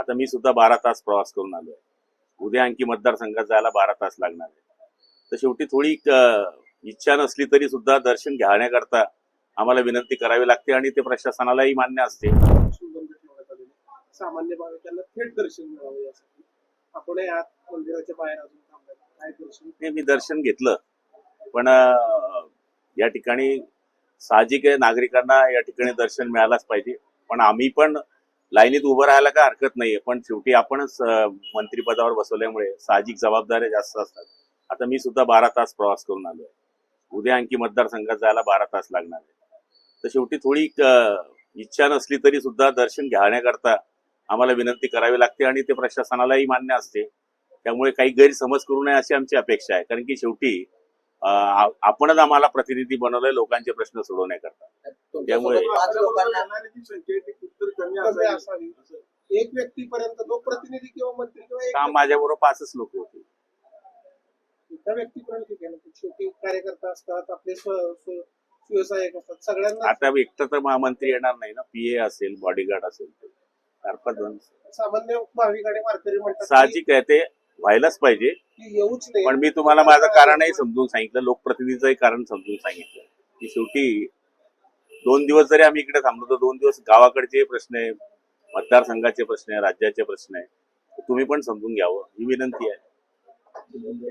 आता मी सुद्धा 12 तास प्रवास करून आलोय. उद्या आणखी मतदारसंघात जायला 12 तास लागणार आहे. तर शेवटी थोडी इच्छा नसली तरी सुद्धा दर्शन घेण्याकरता आम्हाला विनंती करावी लागते आणि ते प्रशासनालाही मान्य असते. बंद ठेवण्यात आलेले सामान्य भाविकांना थेट दर्शन मिळावं यासाठी आपण आत मंदिराच्या बाहेर अजून थांबलाय. काय दर्शन? हे मी दर्शन घेतलं, पण या ठिकाणी साहजिक आहे, नागरिकांना या ठिकाणी दर्शन मिळालंच पाहिजे. पण आम्ही पण लाईनीत उभं राहायला काय हरकत नाहीये, पण शेवटी आपणच मंत्रिपदावर बसवल्यामुळे साहजिक जबाबदाऱ्या जास्त असतात. आता मी सुद्धा 12 तास प्रवास करून आलोय. उद्या आणखी मतदारसंघात जायला 12 तास लागणार आहे. तर शेवटी थोडी इच्छा नसली तरी सुद्धा दर्शन घेण्याकरता आम्हाला विनंती करावी लागते आणि ते प्रशासनालाही मान्य असते. त्यामुळे काही गैरसमज करू नये अशी आमची अपेक्षा आहे. कारण की शेवटी आपणच आम्हाला प्रतिनिधी बनवलंय लोकांचे प्रश्न सोडवण्याकरता. त्यामुळे पाच लोकांना येणाऱ्याची संख्या ती खूप कमी असावी. एक व्यक्तीपर्यंत तो प्रतिनिधी किंवा मंत्री किंवा काम माझ्याबरोबर 5च लोक होते. एका व्यक्तीपर्यंत ठीक आहे ना. छोटी कार्यकर्ता असतात, आपले व्यवसायक असतात, सगळ्यांना आता एकटं तर महामंत्री येणार नाही ना. पीए असेल, बॉडीगार्ड असेल, 4-5 जण. सामान्य भाविक आणि वारकरी म्हणतात साहजिक आहे, ते व्हायलाच पाहिजे. की येऊच नाही. पण मी तुम्हाला माझं कारणही समजून सांगितलं, लोकप्रतिनिधीचंही कारण समजून सांगितलं की शेवटी 2 दिवस जरी आम्ही इकडे थांबलो तर 2 दिवस गावाकडचे प्रश्न आहे, मतदारसंघाचे प्रश्न आहे, राज्याचे प्रश्न आहे. तुम्ही पण समजून घ्यावं ही विनंती आहे.